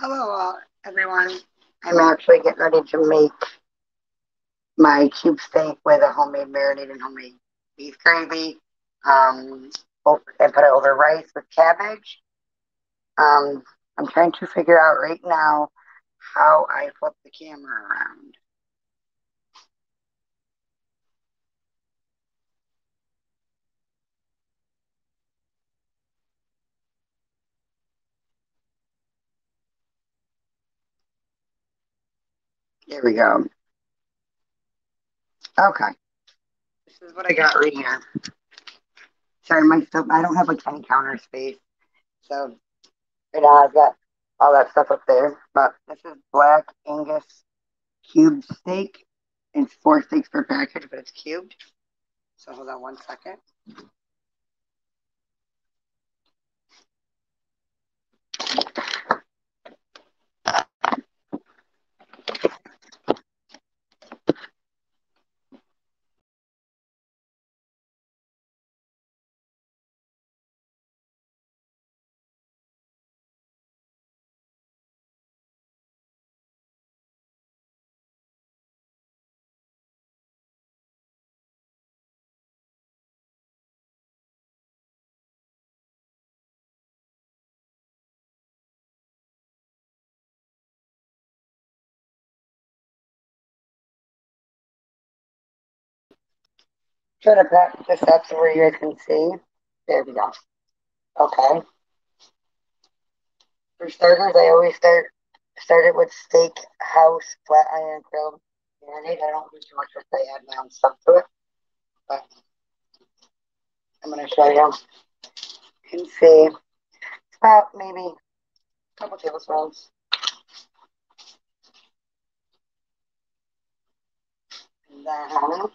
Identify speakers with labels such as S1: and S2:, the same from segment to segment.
S1: Hello, everyone. I'm actually getting ready to make my cube steak with a homemade marinade and homemade beef gravy. Um, and put it over rice with cabbage. Um, I'm trying to figure out right now how I flip the camera around. There we go. Okay, this is what I got right here. Sorry, my stuff. I don't have like any counter space, so right now I've got all that stuff up there. But this is black Angus cube steak. It's four steaks per package, but it's cubed. So hold on one second. Try to back this up so where you guys can see. There we go. Okay. For starters, I always start it with steak house flat iron grilled marinade. I don't do too much if I add my own stuff to it, but I'm gonna show you. You can see it's about maybe a couple tablespoons. And then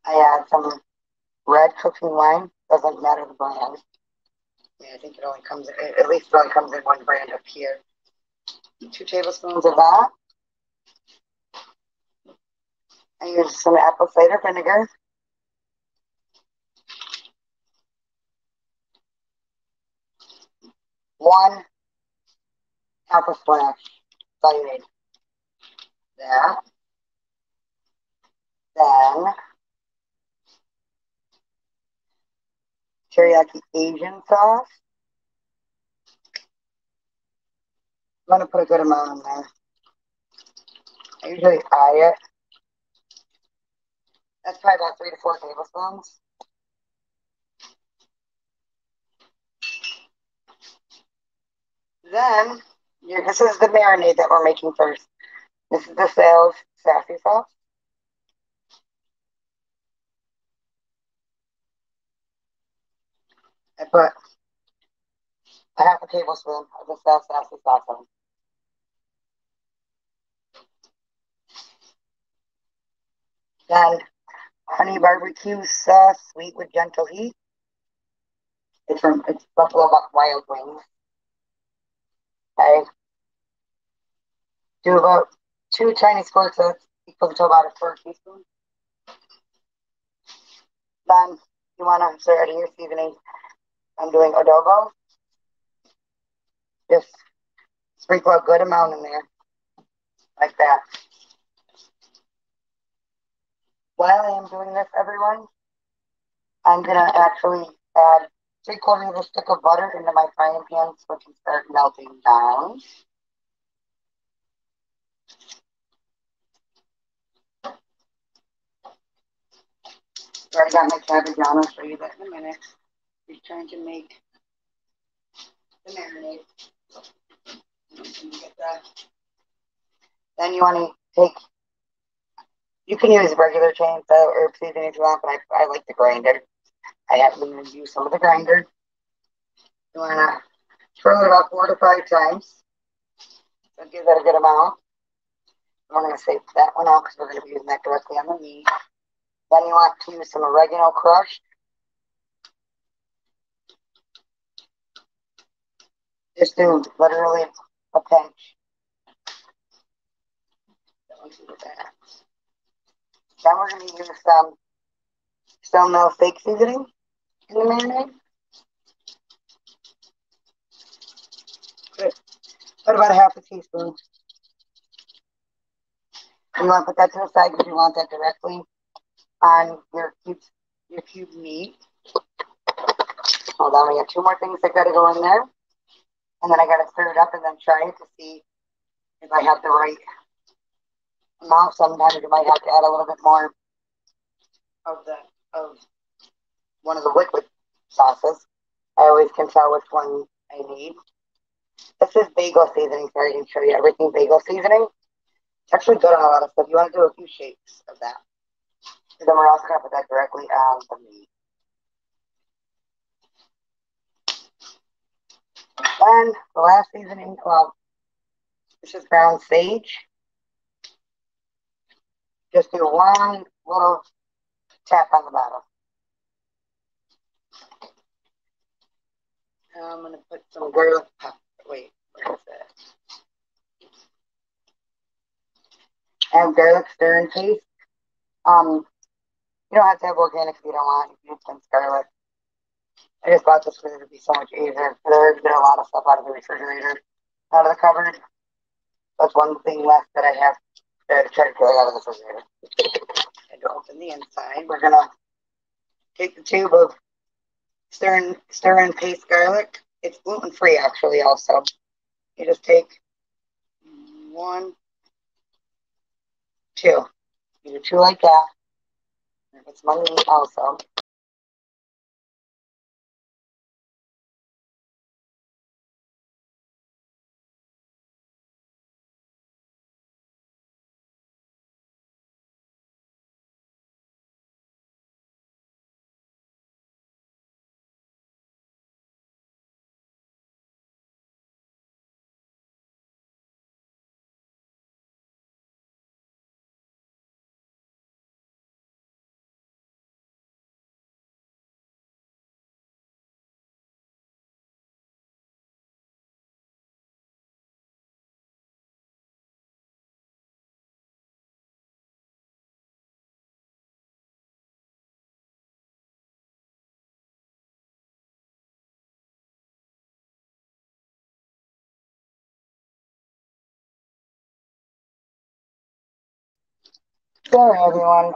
S1: I add some red cooking wine. Doesn't matter the brand. Yeah, I think it only comes at least it only comes in one brand up here. 2 tablespoons of that. I use some apple cider vinegar. One half a splash. That's all you need. That. Then teriyaki Asian sauce. I'm gonna put a good amount in there. I usually eye it. That's probably about 3 to 4 tablespoons. Then this is the marinade that we're making first. This is the sales sassy sauce. I put a half a tablespoon of the sales sassy sauce in. Then honey barbecue sauce, sweet with gentle heat. It's Buffalo Wild Wings. I do about 2 tiny squirts of equal to about a 4 teaspoon. Then you want to start adding your seasoning. I'm doing adobo. Just sprinkle a good amount in there, like that. While I am doing this, everyone, I'm gonna actually add 3/4 of a stick of butter into my frying pan so it can start melting down. So I got my cabbage on. I'll show you that in a minute. Just trying to make the marinade. Get that. Then you want to take. You can use regular chainsaw or seasoning if you want, but I like the grinder. I have to use some of the grinder. You want to twirl it about 4 to 5 times. So give that a good amount. We're going to save that one out because we're going to be using that directly on the meat. Then you want to use some oregano crushed. Just do literally a pinch. Then we're going to use some stone mill steak seasoning in the marinade. Put Put about a half a teaspoon. You want to put that to the side because you want that directly on your cube meat. Hold on, we got two more things that got to go in there. And then I got to stir it up and then try it to see if I have the right amount. Sometimes you might have to add a little bit more of one of the liquid sauces. I always can tell which one I need. This is bagel seasoning, so I can show you everything bagel seasoning. It's actually good on a lot of stuff. You want to do a few shapes of that. And then we're also going to put that directly on the meat. Then the last seasoning, well, this is ground sage. Just do one little tap on the bottom. I'm going to put some garlic pepper. Wait, where is that? Add garlic stir and paste. You don't have to have organic if you don't want. You can use minced garlic. I just bought this because it would be so much easier. There's been a lot of stuff out of the refrigerator, out of the cupboard. That's one thing left that I have to try to get out of the refrigerator. And to open the inside, we're gonna take the tube of stir and paste garlic. It's gluten free actually. Also, you just take one, two. You do two like that. It's my meat also. Sorry, everyone.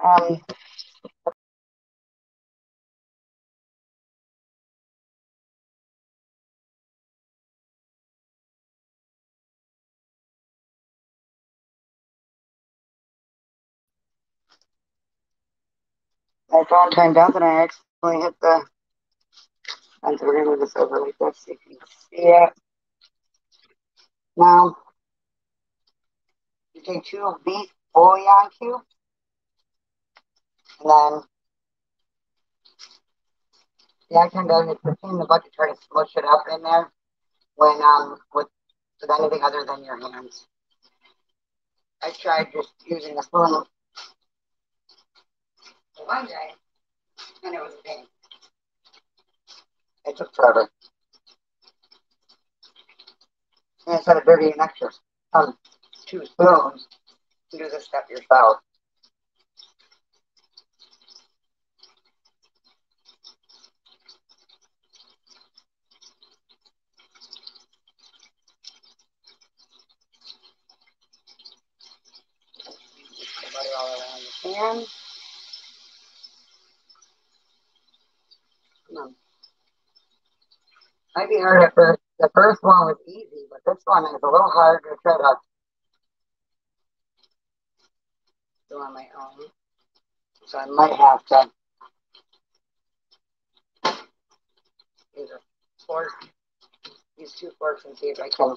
S1: My phone timed out and I accidentally hit the. I'm going to move this over like this so you can see it. Now, you take two beef bouillon cubes, and then the action does is between the bucket, try to smush it up in there when with anything other than your hands. I tried just using a spoon one day, and it was a pain. It took forever. And instead of dirty and extra, 2 spoons, you do this step yourself. Butter all around the pan. Come on. Might be hard at first. The first one was easy, but this one is a little hard to try to do on my own. So I might have to use a fork, use 2 forks and see if I can.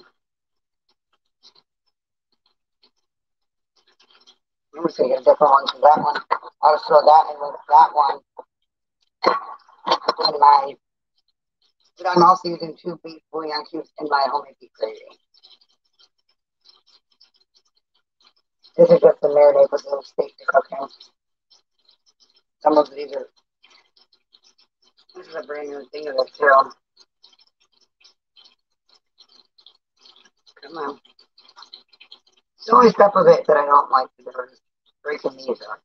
S1: I'm going to take a different one because that one, I'll just throw that in with that one. And but I'm also using 2 beef bouillon cubes in my homemade beef gravy. This is just the marinade with a little steak to cook in. Some of these are, this is a brand new thing of this too. Come on. The only step of it that I don't like is breaking these up.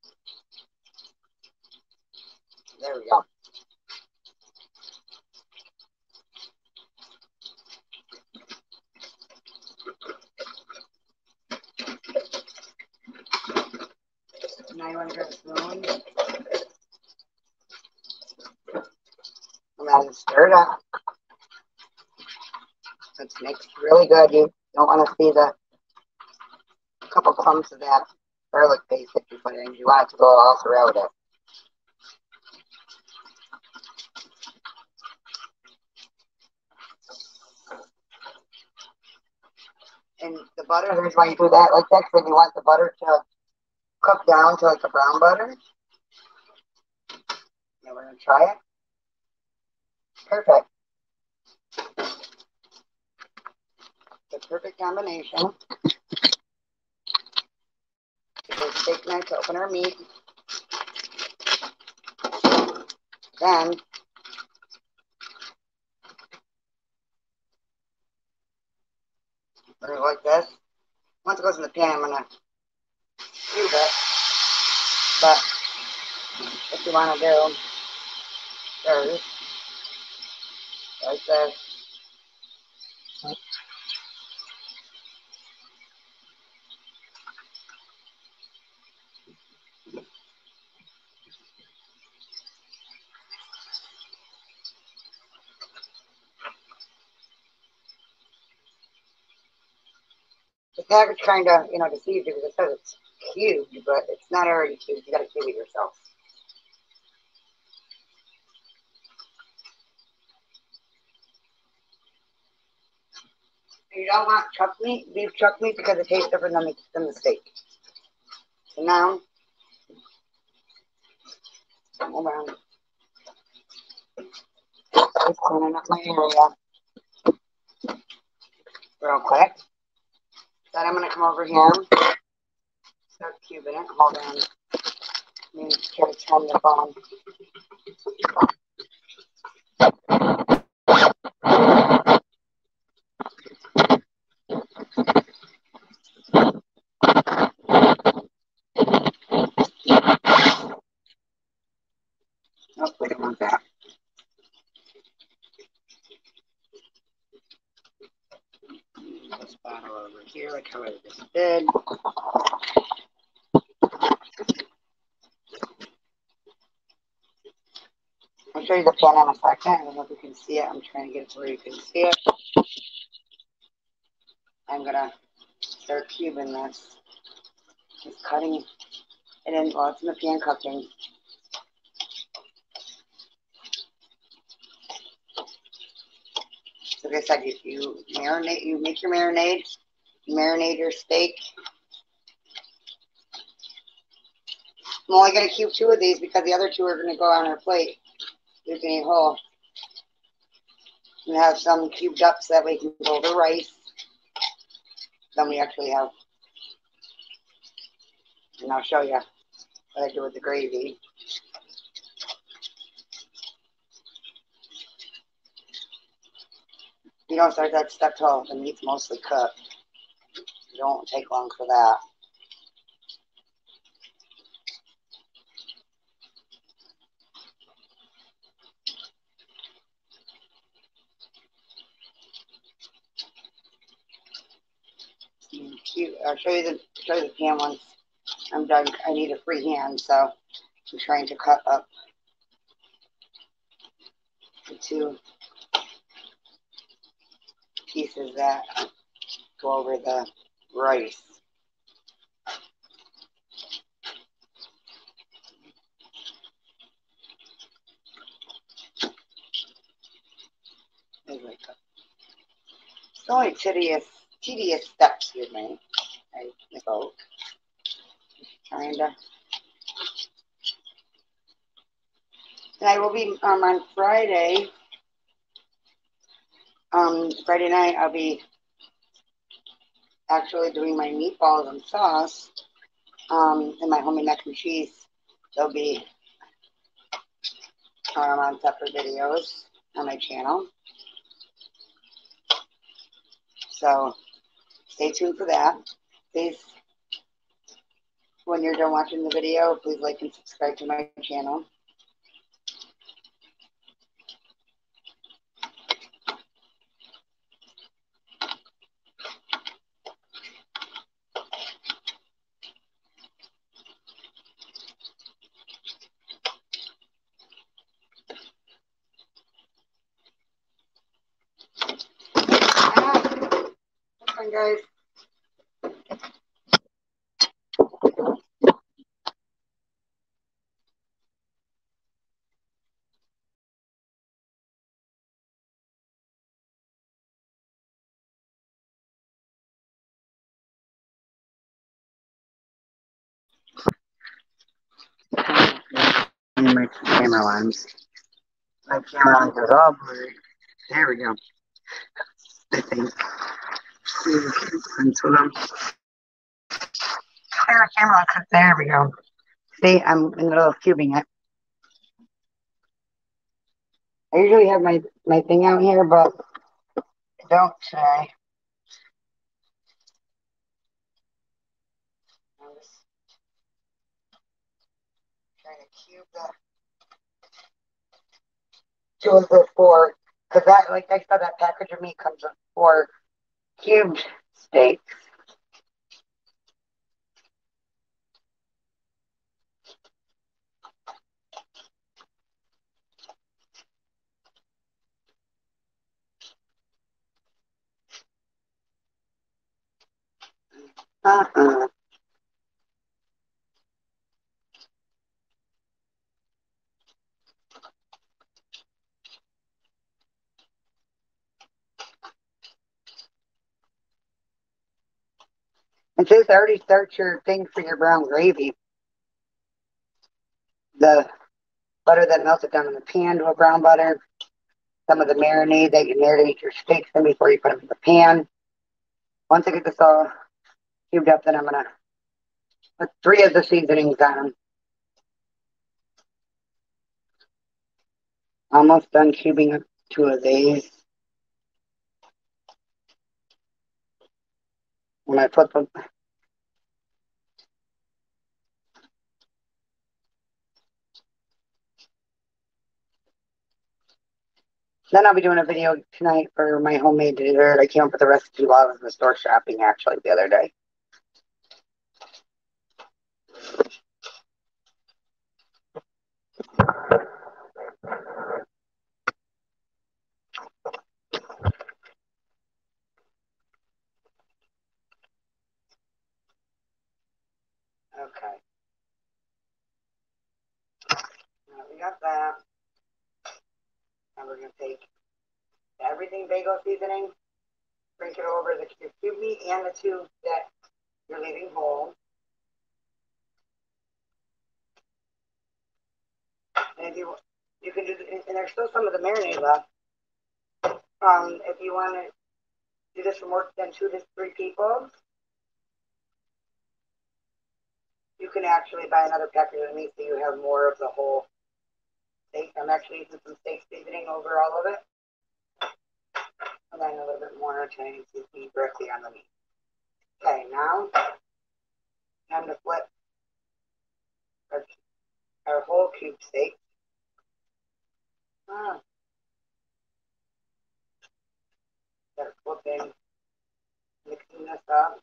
S1: There we go. Now you want to grab a spoon. And then stir it up. It's mixed really good. You don't want to see the couple clumps of that garlic paste that you put in. You want it to go all throughout it. And the butter, the reason why you do that like that, because you want the butter to cook down to like a brown butter. And we're going to try it. Perfect. The perfect combination. Take a steak knife to open our meat. Then we're going to like this. Once it goes in the pan, I'm going to cube it. But if you want to do third, like this. The package kind of, deceives you because it says it's cubed, but it's not already cubed. You got to cube it yourself. You don't want chuck meat, beef chuck meat, because it tastes different than the steak. So now, hold on. Just cleaning up my area real quick. Then I'm going to come over here, start cubing it. Hold on. Let me try to turn the phone. Nope, we don't want that. This bottle over here, like how I just did. I'll show you the pan in a second. I don't know if you can see it. I'm trying to get it to where you can see it. I'm going to start cubing this. Just cutting it in while it's in the pan cooking. So like I said, you marinate, you make your marinade, you marinate your steak. I'm only going to cube 2 of these because the other 2 are going to go on our plate. You can eat whole. And have some cubed up so that way you can go over rice. Then we actually have, and I'll show you what I do with the gravy. You don't start that step till the meat's mostly cooked. It won't take long for that. I'll show you the pan once I'm done. I need a free hand, so I'm trying to cut up the 2 pieces that go over the rice. It's only tedious steps with me. I misspoke. Trying to. And I will be on Friday. Friday night, I'll be actually doing my meatballs and sauce. And my homemade mac and cheese. They'll be on separate videos on my channel. So stay tuned for that. Please, when you're done watching the video, please like and subscribe to my channel. going, guys? My camera lens. My camera lens is all blurry. There we go. I think. Pencil them. Camera lens. There we go. See, I'm in the middle of cubing it. I usually have my thing out here, but I don't today. I'm just trying to cube the two of the four. Because that, like I said, that package of meat comes with 4 cubed steaks. Uh-uh. And this already starts your thing for your brown gravy. The butter that melted down in the pan to a brown butter. Some of the marinade that you marinate your steaks in before you put them in the pan. Once I get this all cubed up, then I'm going to put 3 of the seasonings on them. Almost done cubing up 2 of these. When I put them, then I'll be doing a video tonight for my homemade dessert. I came up with the recipe while I was in the store shopping actually the other day. Okay. Now we got that. Now we're going to take everything bagel seasoning, sprinkle it over the cube meat and the 2 that you're leaving whole. And if you can do, and there's still some of the marinade left. If you want to do this for more than 2 to 3 people, you can actually buy another package of meat so you have more of the whole steak. I'm actually using some steak seasoning over all of it. And then a little bit more Chinese seasoning directly on the meat. Okay, now time to flip our whole cube steak. Start flipping, mixing this up.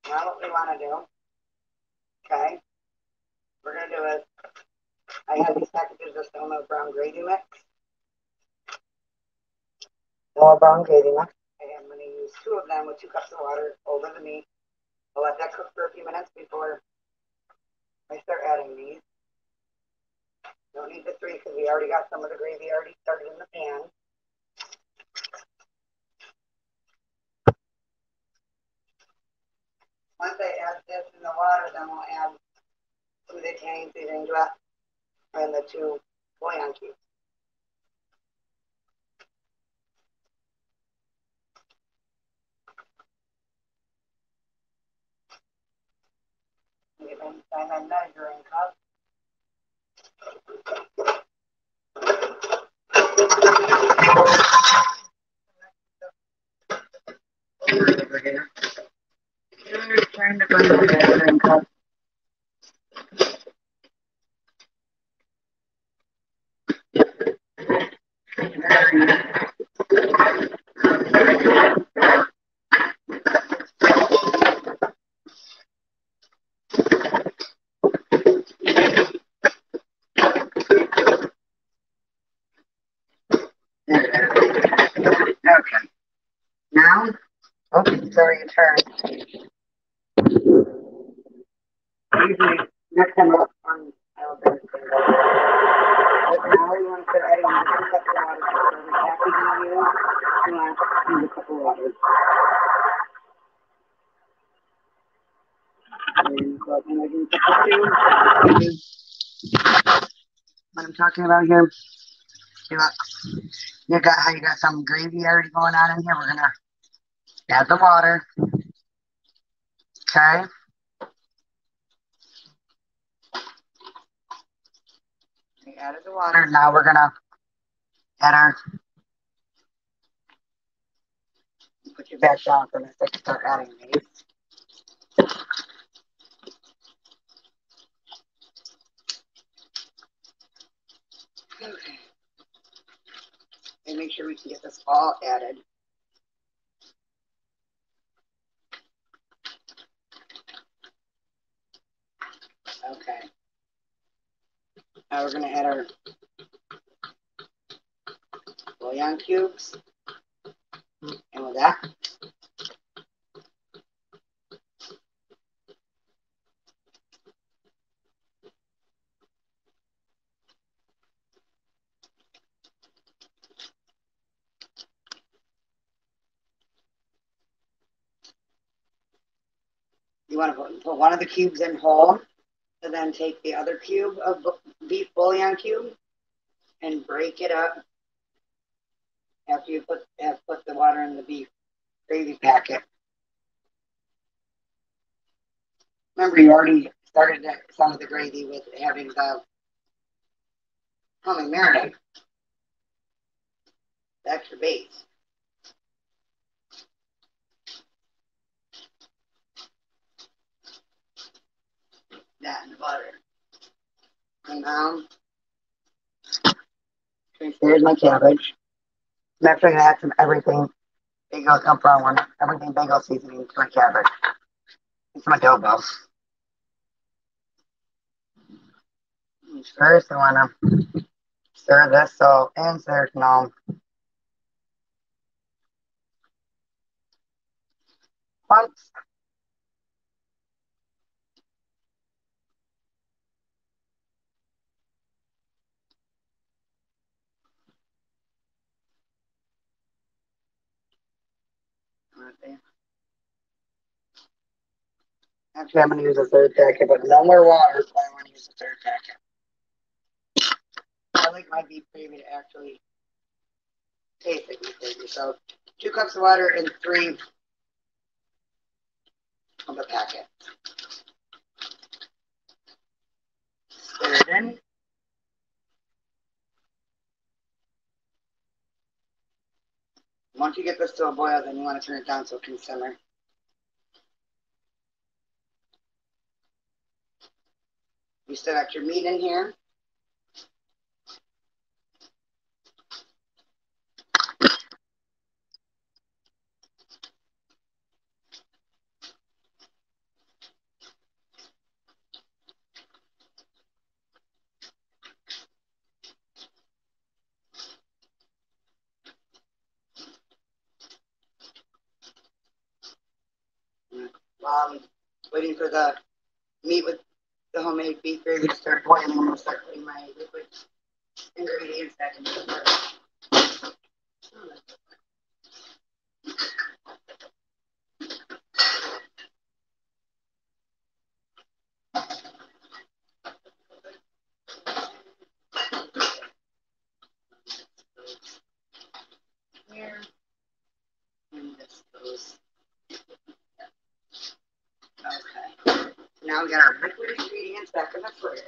S1: Now what we want to do, okay, we're going to do is, I have these packages of Stone brown gravy mix. More brown gravy mix. And I'm going to use 2 of them with 2 cups of water over the meat. I'll let that cook for a few minutes before I start adding these. Don't need the 3 because we already got some of the gravy already started in the pan. Once I add this in the water, then we'll add some of the Chinese seasoning to it and the 2 bouillon cubes. Find my measuring cup. Over here. Trying to find my measuring cup. now, oh, sorry, your turn. Usually, next time I'll do it. But now you want to start adding a cup of water to every package you use. You want to use a cup of water. And so I'm making a cup of two. What I'm talking about here, you got how you got some gravy already going on in here. We're gonna add the water. Okay. We added the water. Now we're gonna add our. Put you back down for a second. Start adding these. Okay. And make sure we can get this all added. Okay. Now we're gonna add our bouillon cubes. And with that, you want to put one of the cubes in whole, and then take the other cube of beef bouillon cube and break it up after you have put the water in the beef gravy packet. Remember, you already started some of the gravy with having the humming marinade. That's your base. That and the butter. And now, here's my cabbage. I'm actually going to add some everything bagel come from one, everything bagel seasoning to my cabbage. It's my adobo. First, I want to stir this so there's no clumps. Actually, I'm going to use a third packet, but no more water, so I want to use a third packet. I like my beef gravy to actually taste like beef gravy. So 2 cups of water and 3 of the packet. Stir it in. Once you get this to a boil, then you want to turn it down so it can simmer. You still got your meat in here. While I'm waiting for the meat with the homemade beef gravy to start boiling, I'm going to start putting my liquid ingredients back into the butter. Here. And this goes. Okay. Now we got our liquid ingredients back in the fridge.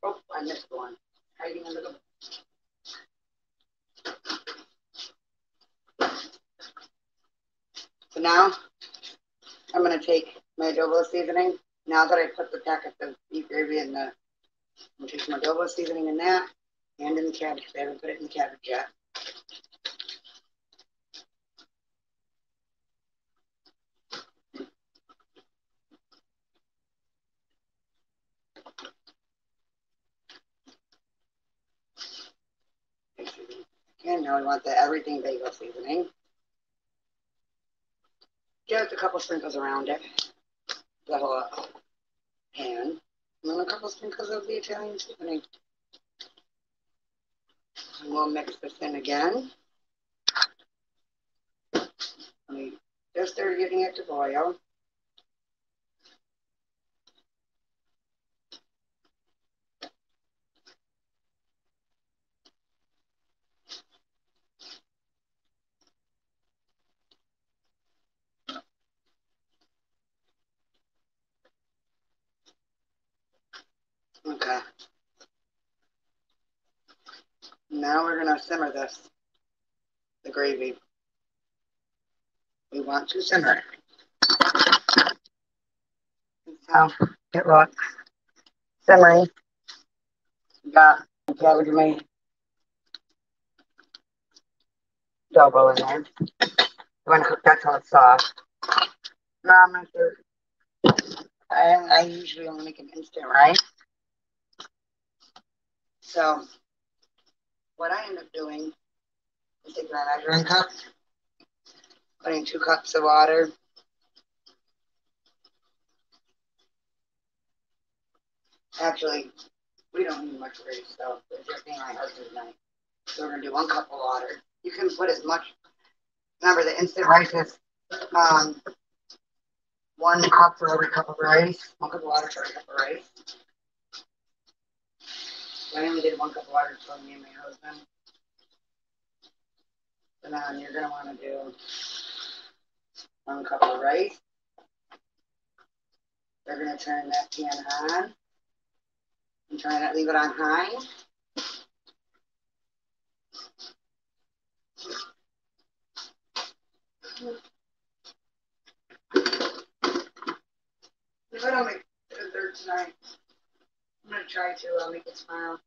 S1: Oh, I missed one. Hiding under the. So now I'm going to take my adobo seasoning. Now that I put the packet of beef gravy in the, I'm going to take some adobo seasoning in that and in the cabbage. I haven't put it in the cabbage yet. And now we want the everything bagel seasoning. Just a couple sprinkles around it, the whole pan. And then a couple sprinkles of the Italian seasoning. And we'll mix this in again. We just started getting it to boil. Okay. Now we're going to simmer this, the gravy. We want to simmer. So it looks simmering. Got the cabbage made double in there. You want to cook that till it's soft. No, I'm not sure. I usually only make an instant rice. So what I end up doing is taking my measuring cup, putting 2 cups of water. Actually, we don't need much rice, so it's just me and my husband tonight. So we're going to do 1 cup of water. You can put as much. Remember, the instant rice is 1 cup for every cup of rice. 1 cup of water for every cup of rice. I only did 1 cup of water for me and my husband. So then you're going to want to do 1 cup of rice. We're going to turn that pan on. And try not leave it on high. If I don't make dessert tonight, I'm going to try to make it tomorrow.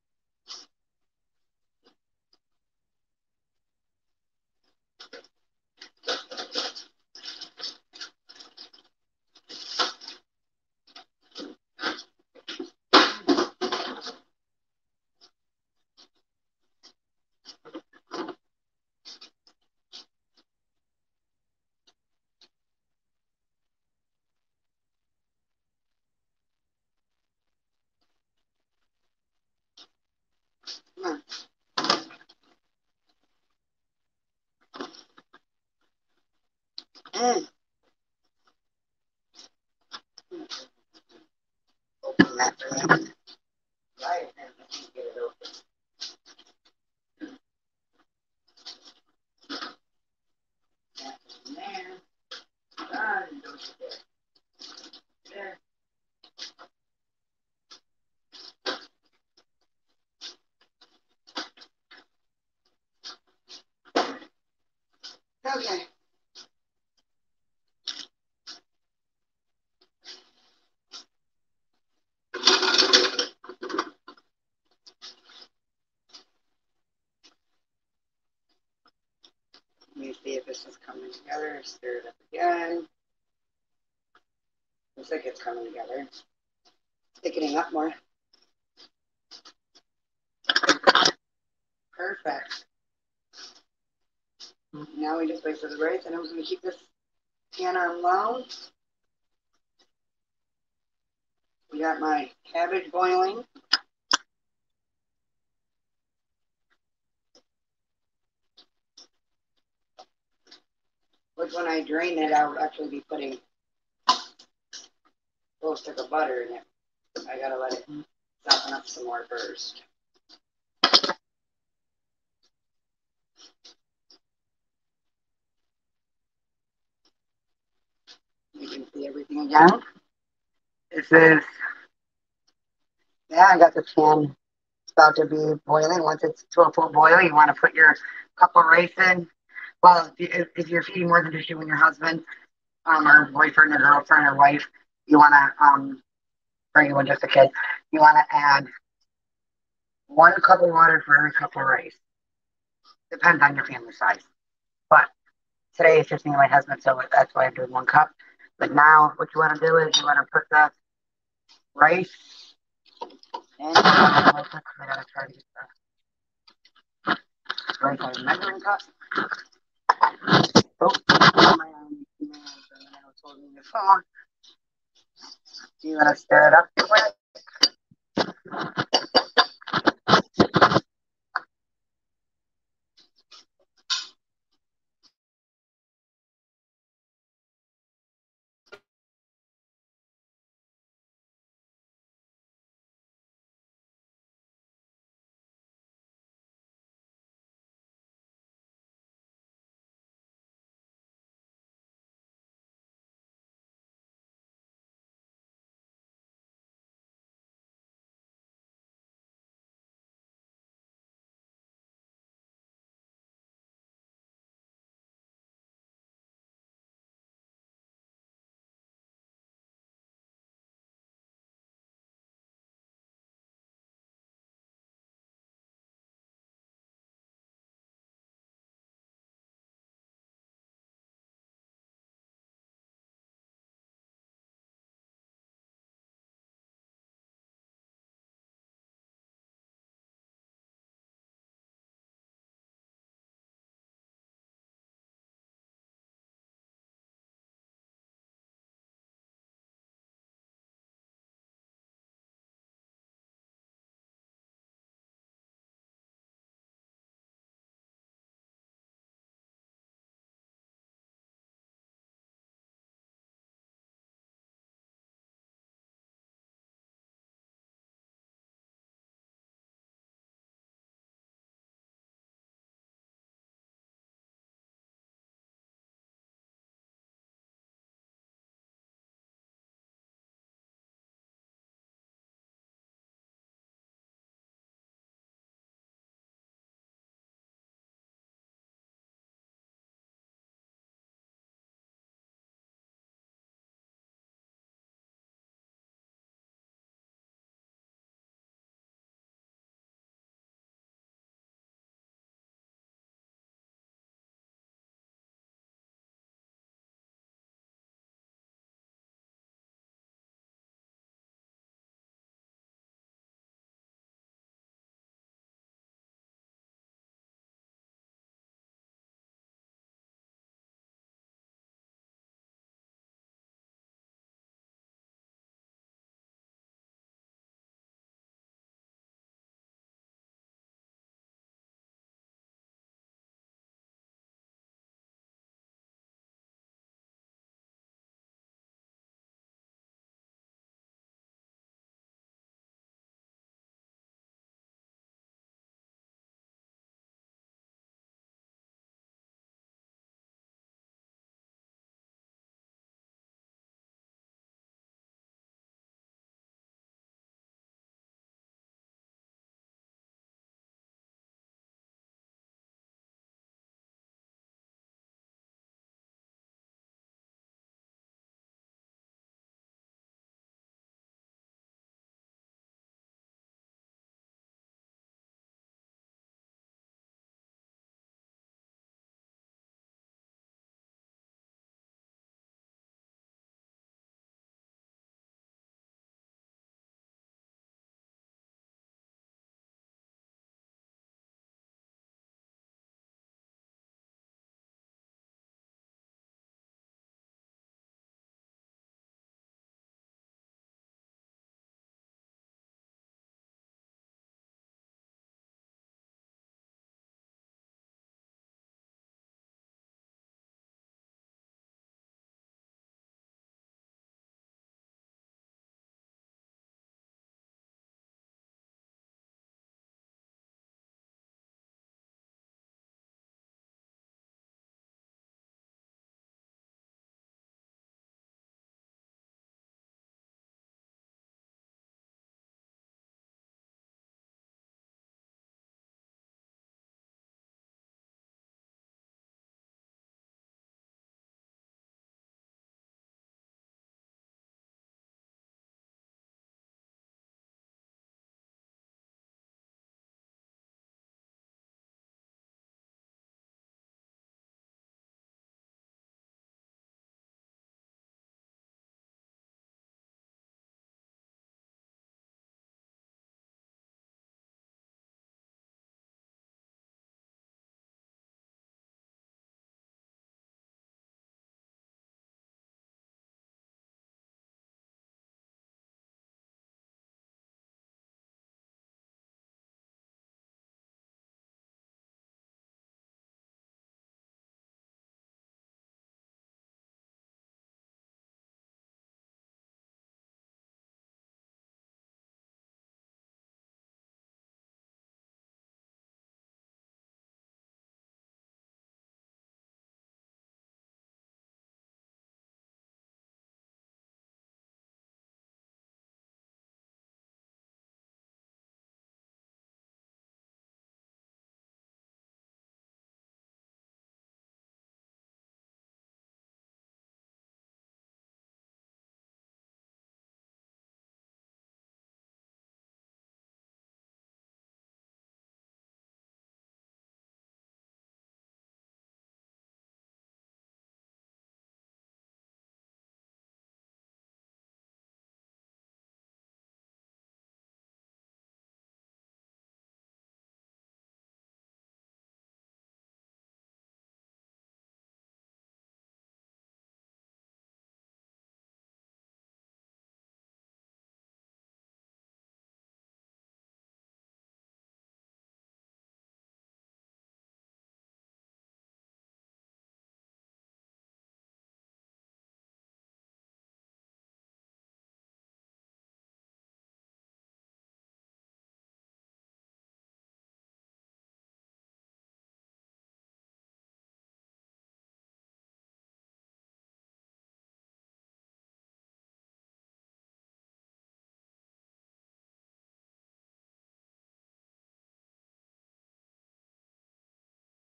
S1: Mm. Open that for me. Right, get it open. That's in there. And don't forget. There. Okay. Let me see if this is coming together. Stir it up again. Looks like it's coming together. It's thickening up more. Perfect. Now we just wait for the rice, and I'm going to keep this pan on low. We got my cabbage boiling. Which when I drain it, I'll actually be putting a little stick of butter in it. I gotta let it soften up some more first. You can see everything again. This is, yeah, I got the pan about to be boiling. Once it's to a full boil, you want to put your cup of rice in. Well, if you're feeding more than just you and your husband, or boyfriend or girlfriend or wife, you want to, or you want just a kid, you want to add 1 cup of water for every cup of rice. Depends on your family size. But today it's just me and my husband, so that's why I'm doing 1 cup. But now what you want to do is you want to put the rice in. I gotta try to get the rice out of the measuring cup. Oh, my Do you want to stir it up quick?